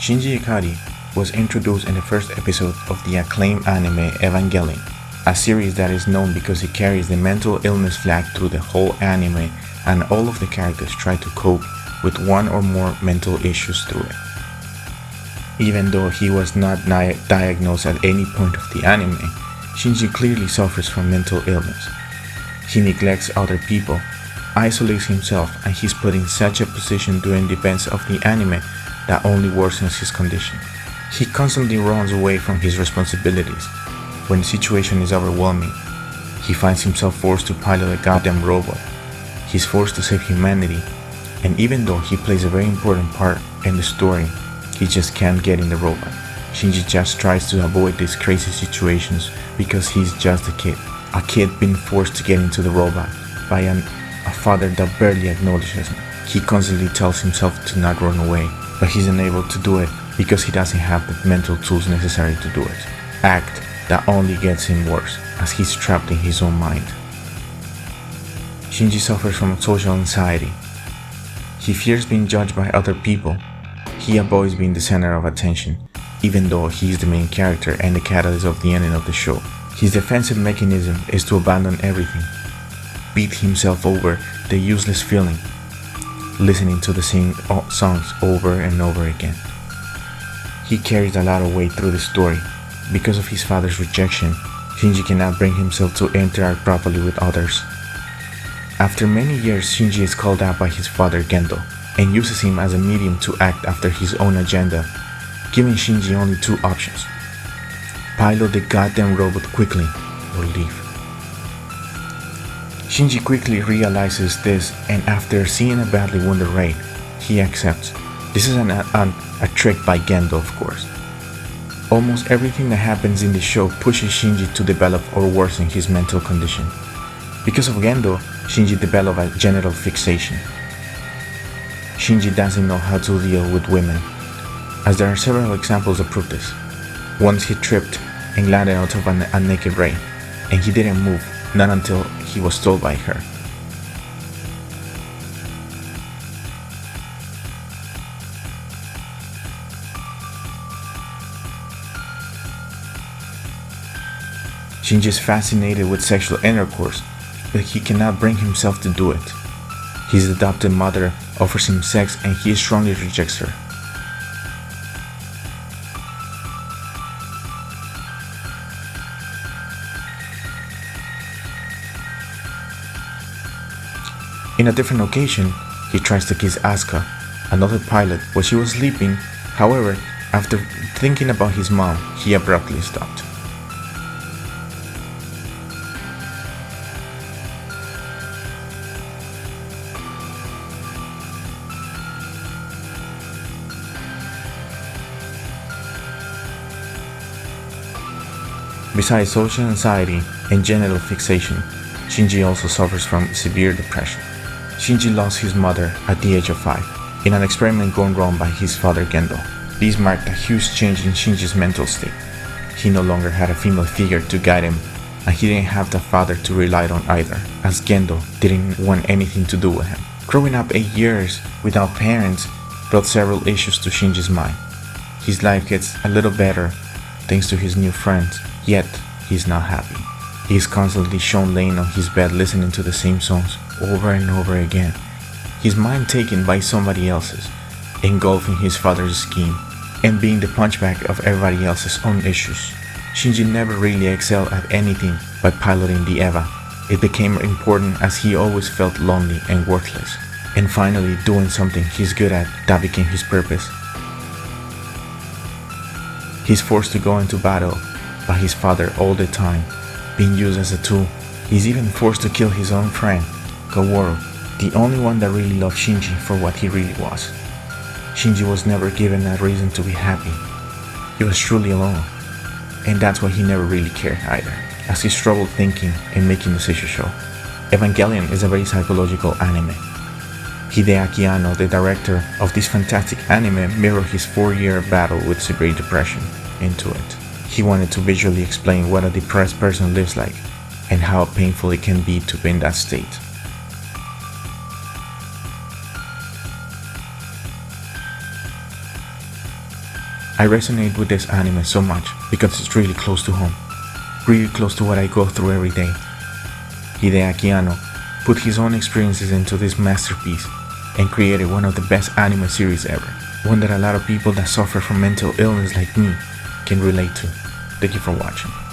Shinji Ikari was introduced in the first episode of the acclaimed anime Evangelion, a series that is known because it carries the mental illness flag through the whole anime, and all of the characters try to cope with one or more mental issues through it. Even though he was not diagnosed at any point of the anime, Shinji clearly suffers from mental illness. He neglects other people, isolates himself, and he's put in such a position during the events of the anime that only worsens his condition. He constantly runs away from his responsibilities. When the situation is overwhelming, he finds himself forced to pilot a goddamn robot. He's forced to save humanity, and even though he plays a very important part in the story, he just can't get in the robot. Shinji just tries to avoid these crazy situations because he's just a kid being forced to get into the robot by a father that barely acknowledges him. He constantly tells himself to not run away, but he's unable to do it because he doesn't have the mental tools necessary to do it. Act that only gets him worse, as he's trapped in his own mind. Shinji suffers from social anxiety. He fears being judged by other people. He avoids being the center of attention, even though he is the main character and the catalyst of the ending of the show. His defensive mechanism is to abandon everything, beat himself over the useless feeling, listening to the same songs over and over again. He carries a lot of weight through the story. Because of his father's rejection, Shinji cannot bring himself to interact properly with others. After many years, Shinji is called out by his father Gendo and uses him as a medium to act after his own agenda, giving Shinji only two options: pilot the goddamn robot quickly or leave. Shinji quickly realizes this, and after seeing a badly wounded Rei, he accepts. This is a trick by Gendo, of course. Almost everything that happens in the show pushes Shinji to develop or worsen his mental condition. Because of Gendo, Shinji developed a genital fixation. Shinji doesn't know how to deal with women, as there are several examples that prove this. Once he tripped and landed out of a naked Rei, and he didn't move, not until he was told by her. Shinji is fascinated with sexual intercourse, but he cannot bring himself to do it. His adopted mother offers him sex and he strongly rejects her. In a different occasion, he tries to kiss Asuka, another pilot, while she was sleeping. However, after thinking about his mom, he abruptly stopped. Besides social anxiety and genital fixation, Shinji also suffers from severe depression. Shinji lost his mother at the age of 5 in an experiment gone wrong by his father Gendo. This marked a huge change in Shinji's mental state. He no longer had a female figure to guide him, and he didn't have the father to rely on either, as Gendo didn't want anything to do with him. Growing up 8 years without parents brought several issues to Shinji's mind. His life gets a little better thanks to his new friends, yet he's not happy. He is constantly shown laying on his bed listening to the same songs over and over again, his mind taken by somebody else's, engulfing his father's scheme, and being the punchbag of everybody else's own issues. Shinji never really excelled at anything by piloting the Eva. It became important as he always felt lonely and worthless, and finally doing something he's good at that became his purpose. He's forced to go into battle by his father all the time, being used as a tool. He's even forced to kill his own friend, Kaworu, the only one that really loved Shinji for what he really was. Shinji was never given a reason to be happy. He was truly alone, and that's why he never really cared either, as he struggled thinking and making decisions show. Evangelion is a very psychological anime. Hideaki Anno, the director of this fantastic anime, mirrored his 4-year battle with severe depression into it. He wanted to visually explain what a depressed person lives like and how painful it can be to be in that state. I resonate with this anime so much because it's really close to home, really close to what I go through every day. Hideaki Anno put his own experiences into this masterpiece and created one of the best anime series ever, one that a lot of people that suffer from mental illness like me can relate to. Thank you for watching.